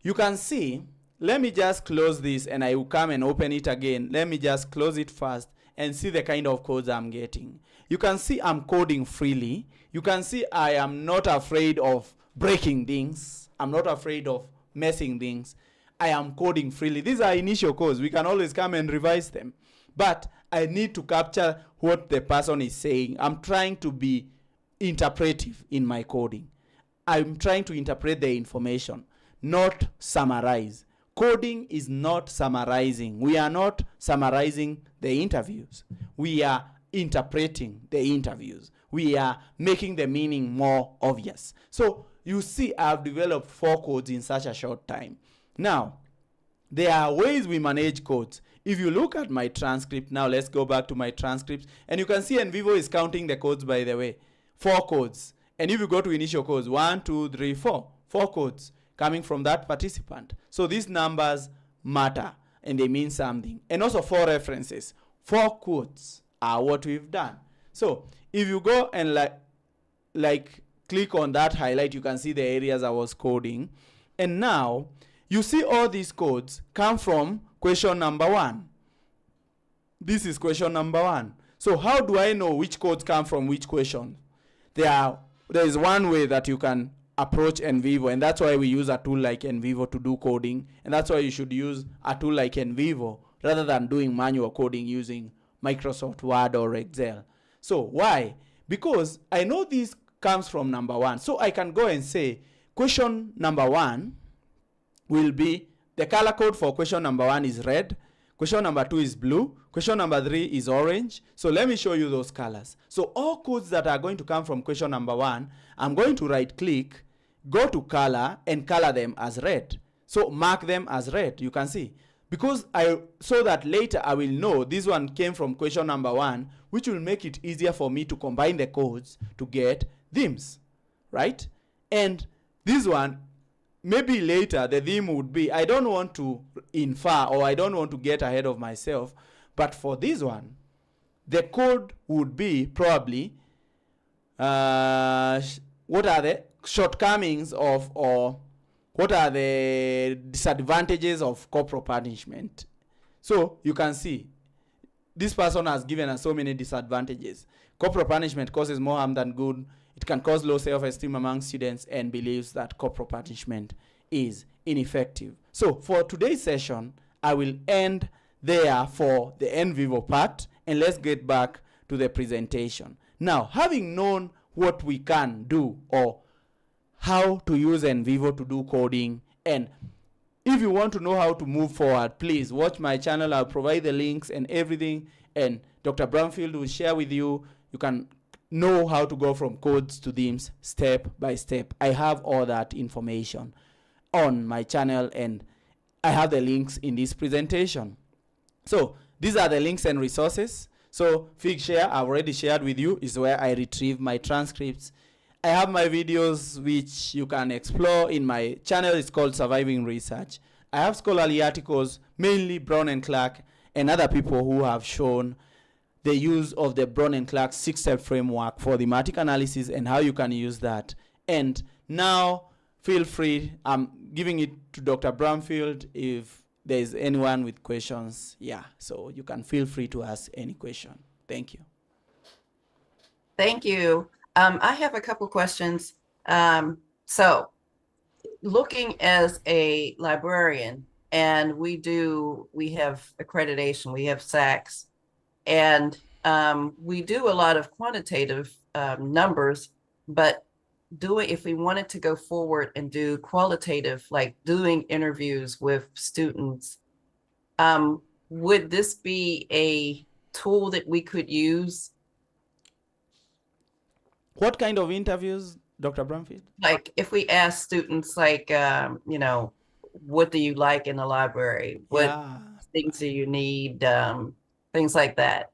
You can see, let me just close this and I will come and open it again. Let me just close it first and see the kind of codes I'm getting. You can see I'm coding freely. You can see I am not afraid of breaking things. I'm not afraid of messing things. I am coding freely. These are initial codes. We can always come and revise them. But I need to capture what the person is saying. I'm trying to be interpretive in my coding. I'm trying to interpret the information, not summarize. Coding is not summarizing. We are not summarizing the interviews. We are interpreting the interviews. We are making the meaning more obvious. So you see, I've developed 4 codes in such a short time. Now, there are ways we manage codes. If you look at my transcript, now let's go back to my transcript, and you can see NVivo is counting the codes, by the way. 4 codes. And if you go to initial codes, 1, 2, 3, 4. 4 codes coming from that participant. So these numbers matter and they mean something. And also 4 references. 4 codes are what we've done. So if you go and like click on that highlight, you can see the areas I was coding. And now you see all these codes come from question number 1. This is question number 1. So how do I know which codes come from which question? There is one way that you can approach NVivo, and that's why we use a tool like NVivo to do coding, and that's why you should use a tool like NVivo rather than doing manual coding using Microsoft Word or Excel. So why? Because I know this comes from number 1, so I can go and say question number 1 will be, the color code for question number 1 is red, question number 2 is blue, question number 3 is orange. So let me show you those colors. So all codes that are going to come from question number 1, I'm going to right click, go to color, and color them as red. So mark them as red, you can see. Because so that later I will know this one came from question number 1, which will make it easier for me to combine the codes to get themes, right? And this one, maybe later the theme would be, I don't want to infer or I don't want to get ahead of myself, but for this one, the code would be probably what are the shortcomings of, or what are the disadvantages of corporal punishment. So you can see this person has given us so many disadvantages. Corporal punishment causes more harm than good. It can cause low self-esteem among students, and believes that corporal punishment is ineffective. So for today's session, I will end there for the NVivo part, and let's get back to the presentation. Now, having known what we can do or how to use NVivo to do coding, and if you want to know how to move forward, please watch my channel. I'll provide the links and everything, and Dr. Brumfield will share with you. You can know how to go from codes to themes step by step. I have all that information on my channel, and I have the links in this presentation. So these are the links and resources. So Figshare, I've already shared with you, is where I retrieve my transcripts. I have my videos which you can explore in my channel. It's called Surviving Research. I have scholarly articles, mainly Braun and Clarke and other people who have shown the use of the Braun and Clarke 6-step framework for thematic analysis and how you can use that. And now feel free, I'm giving it to Dr. Brumfield if there is anyone with questions. Yeah, so you can feel free to ask any question. Thank you. Thank you. I have a couple questions. So looking as a librarian, and we have accreditation, we have SACs, and we do a lot of quantitative numbers, but if we wanted to go forward and do qualitative, like doing interviews with students, would this be a tool that we could use? What kind of interviews, Dr. Brumfield? Like if we ask students, like, what do you like in the library? What things do you need? Things like that.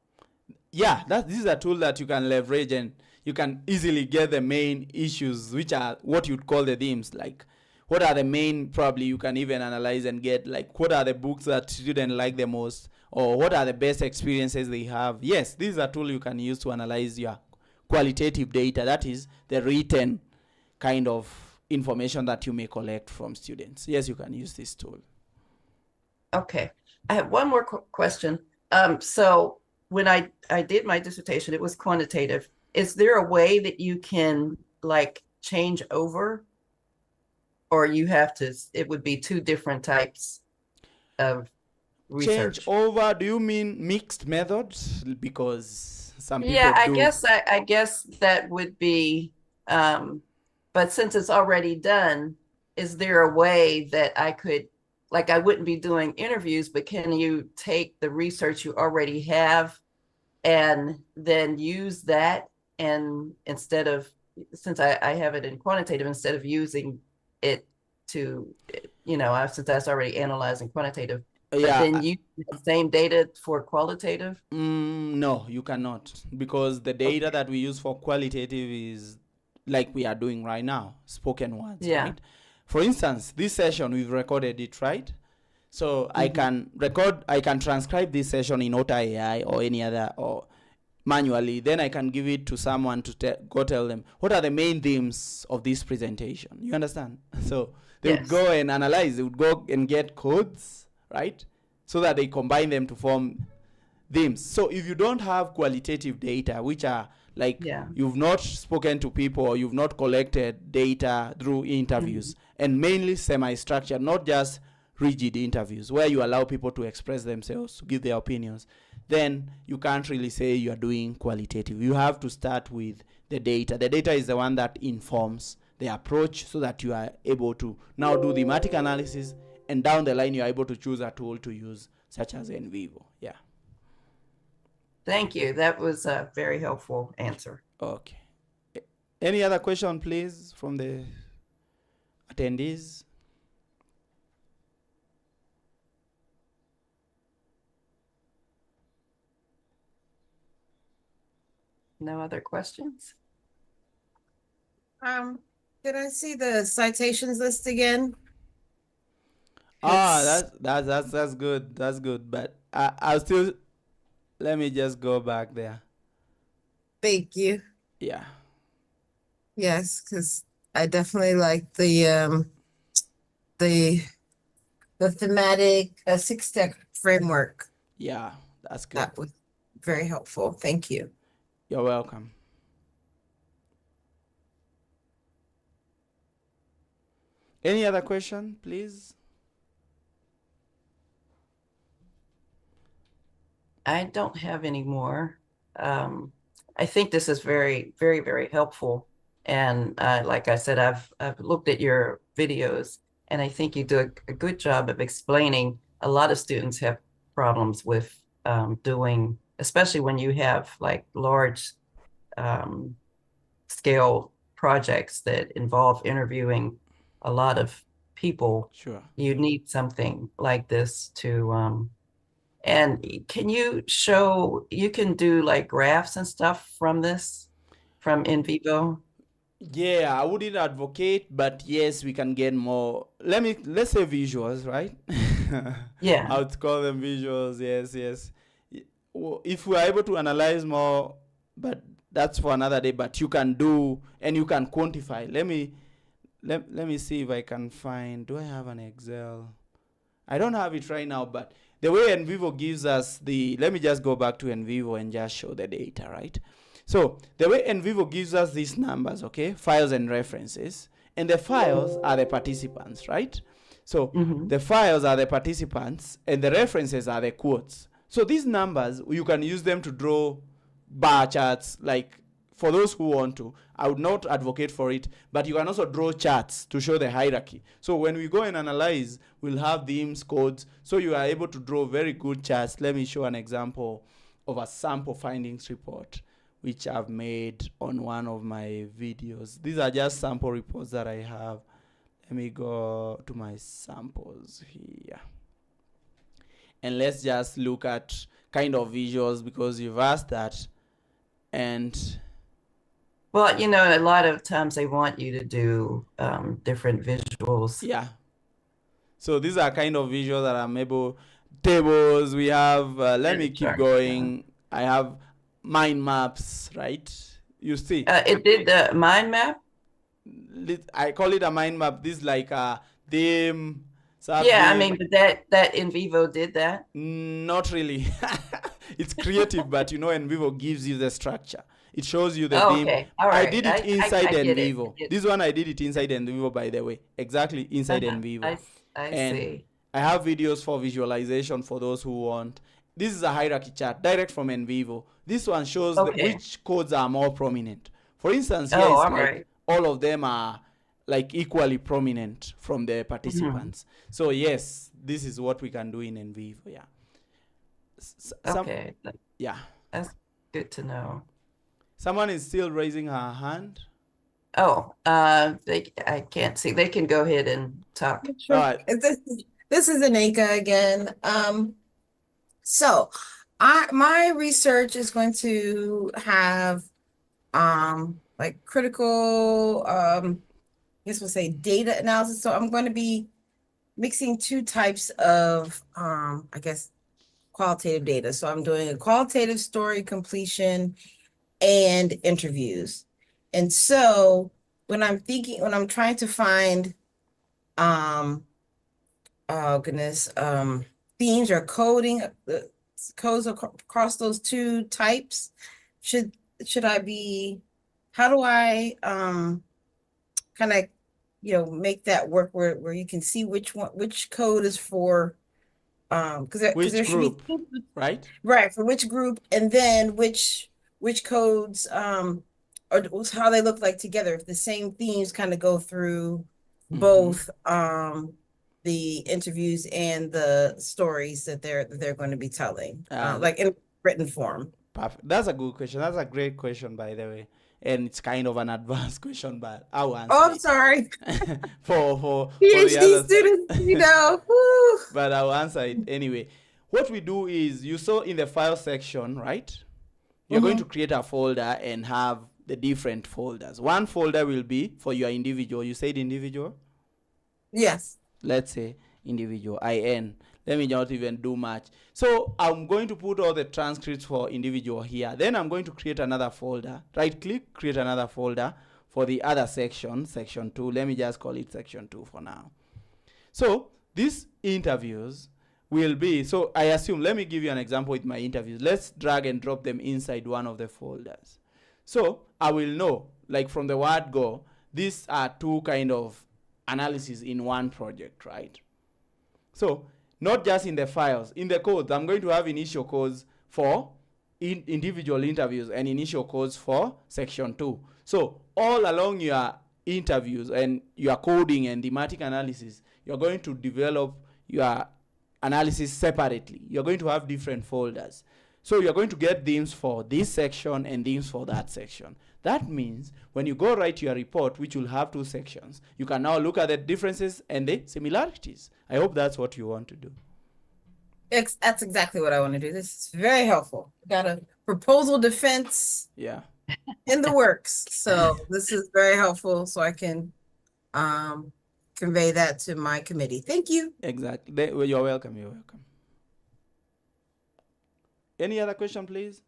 Yeah, this is a tool that you can leverage, and you can easily get the main issues, which are what you'd call the themes. Like, what are the main, probably you can even analyze and get, like, what are the books that students like the most, or what are the best experiences they have. Yes, this is a tool you can use to analyze your qualitative data, that is the written kind of information that you may collect from students. Yes, you can use this tool. Okay, I have one more question. So when I did my dissertation, it was quantitative. Is there a way that you can like change over, or you have to, it would be 2 different types of research? Change over, do you mean mixed methods? Because some people I guess that would be, but since it's already done, is there a way that I could, like, I wouldn't be doing interviews, but can you take the research you already have and then use that, and instead of, since I have it in quantitative, instead of using it to, since that's already analyzed in quantitative, but Yeah. then use the same data for qualitative. No, you cannot, because the data that we use for qualitative is like we are doing right now, spoken words, Yeah. right? For instance, this session, we've recorded it, right? So I can transcribe this session in Otter AI or any other, or manually. Then I can give it to someone to go tell them what are the main themes of this presentation. You understand? So they would go and analyze. They would go and get codes, right? So that they combine them to form themes. So if you don't have qualitative data, which are like you've not spoken to people or you've not collected data through interviews, and mainly semi-structured, not just rigid interviews where you allow people to express themselves, to give their opinions, then you can't really say you are doing qualitative. You have to start with the data. The data is the one that informs the approach, so that you are able to now do thematic analysis, and down the line you are able to choose a tool to use, such as NVivo. Yeah. Thank you. That was a very helpful answer. Okay. Any other question, please, from the attendees? No other questions? Can I see the citations list again? That's good. That's good. But I'll still, let me just go back there. Thank you. Yeah. Yes, because I definitely like the thematic 6-step framework. Yeah, that's good. That was very helpful. Thank you. You're welcome. Any other question, please? I don't have any more. I think this is very, very, very helpful. And like I said, I've looked at your videos, and I think you do a good job of explaining. A lot of students have problems with doing, especially when you have like large scale projects that involve interviewing a lot of people. Sure. You need something like this to and can you show, you can do like graphs and stuff from this, from NVivo? Yeah, I wouldn't advocate, but yes, we can get more. Let's say visuals, right? Yeah. I would call them visuals. Yes. If we are able to analyze more, but that's for another day. But you can do, and you can quantify. Let me see if I can find. Do I have an Excel? I don't have it right now, but the way NVivo gives us let me just go back to NVivo and just show the data, right? So the way NVivo gives us these numbers, okay, files and references, and the files are the participants, right? So the files are the participants, and the references are the quotes. So these numbers, you can use them to draw bar charts, like for those who want to. I would not advocate for it, but you can also draw charts to show the hierarchy. So when we go and analyze, we'll have themes, codes, so you are able to draw very good charts. Let me show an example of a sample findings report, which I've made on one of my videos. These are just sample reports that I have. Let me go to my samples here. And let's just look at kind of visuals, because you've asked that. And well, a lot of times they want you to do different visuals. Yeah. So these are kind of visuals that I'm able. Tables, we have, let me keep going. I have mind maps, right? You see. It did the mind map? I call it a mind map. This is like a theme. Yeah, I mean, but that NVivo did that? Not really. It's creative, but NVivo gives you the structure. It shows you the theme. Okay. All right. I did it inside NVivo. This one I did it inside NVivo, by the way. Exactly inside NVivo. I see. I have videos for visualization for those who want. This is a hierarchy chart direct from NVivo. This one shows which codes are more prominent. For instance, here all of them are like equally prominent from the participants. So yes, this is what we can do in NVivo. Yeah. Okay. Yeah. Good to know. Someone is still raising her hand. Oh, I can't see. They can go ahead and talk. All right. This is Anika again. So my research is going to have like critical I guess we'll say data analysis. So I'm going to be mixing two types of I guess qualitative data. So I'm doing a qualitative story completion and interviews. And so when I'm trying to find oh goodness, themes or coding, codes across those two types, should I be, how do I kind of make that work where you can see which code is for because Which there should be group, right? right for which group, and then which codes or how they look like together, if the same themes kind of go through both the interviews and the stories that they're going to be telling, like in written form. Perfect. That's a good question. That's a great question, by the way. And it's kind of an advanced question, but I'll answer. Oh, I'm sorry. for the PhD others. students, woo. But I'll answer it anyway. What we do is, you saw in the file section, right? You're going to create a folder and have the different folders. One folder will be for your individual. You said individual? Yes. Let's say individual, IN. Let me not even do much. So I'm going to put all the transcripts for individual here. Then I'm going to create another folder. Right click, create another folder for the other section, section 2. Let me just call it section 2 for now. So these interviews will be, so I assume, let me give you an example with my interviews. Let's drag and drop them inside one of the folders. So I will know, like from the word go, these are two kind of analysis in one project, right? So not just in the files, in the codes, I'm going to have initial codes for individual interviews and initial codes for section 2. So all along your interviews and your coding and thematic analysis, you're going to develop your analysis separately. You're going to have different folders. So you're going to get themes for this section and themes for that section. That means when you go write your report, which will have two sections, you can now look at the differences and the similarities. I hope that's what you want to do. That's exactly what I want to do. This is very helpful. Got a proposal defense in the works. So this is very helpful, so I can convey that to my committee. Thank you. Exactly. Well, you're welcome. You're welcome. Any other question, please?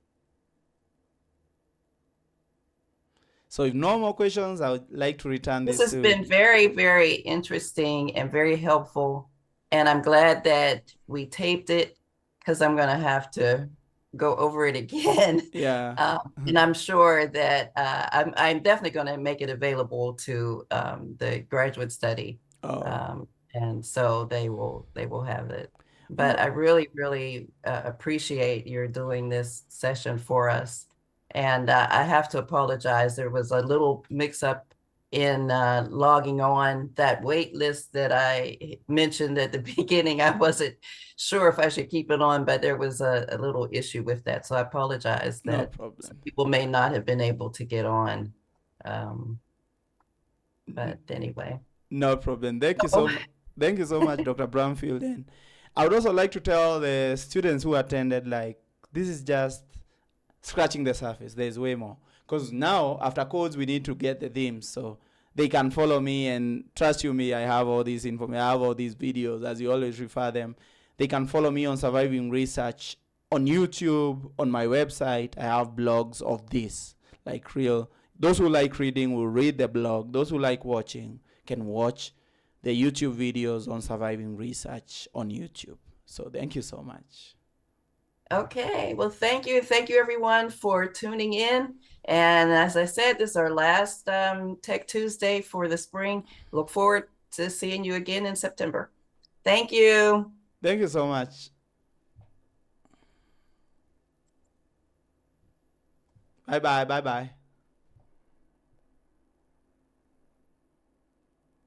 So if no more questions, I would like to return this. This has been very, very interesting and very helpful. And I'm glad that we taped it, because I'm going to have to go over it again. Yeah. And I'm sure that I'm definitely going to make it available to the graduate study. And so they will have it. But I really, really appreciate your doing this session for us. And I have to apologize. There was a little mix up in logging on that wait list that I mentioned at the beginning. I wasn't sure if I should keep it on, but there was a little issue with that. So I apologize that no problem. Some people may not have been able to get on. But anyway. No problem. Thank you so much. Thank you so much, Dr. Bramfield. And I would also like to tell the students who attended, like, this is just scratching the surface. There's way more. Because now, after codes, we need to get the themes. So they can follow me, and trust you me, I have all these information. I have all these videos, as you always refer them. They can follow me on Surviving Research on YouTube, on my website. I have blogs of this, like real. Those who like reading will read the blog. Those who like watching can watch the YouTube videos on Surviving Research on YouTube. So thank you so much. Okay, well, thank you. Thank you, everyone, for tuning in. And as I said, this is our last Tech Tuesday for the spring. Look forward to seeing you again in September. Thank you. Thank you so much. Bye-bye. Bye-bye.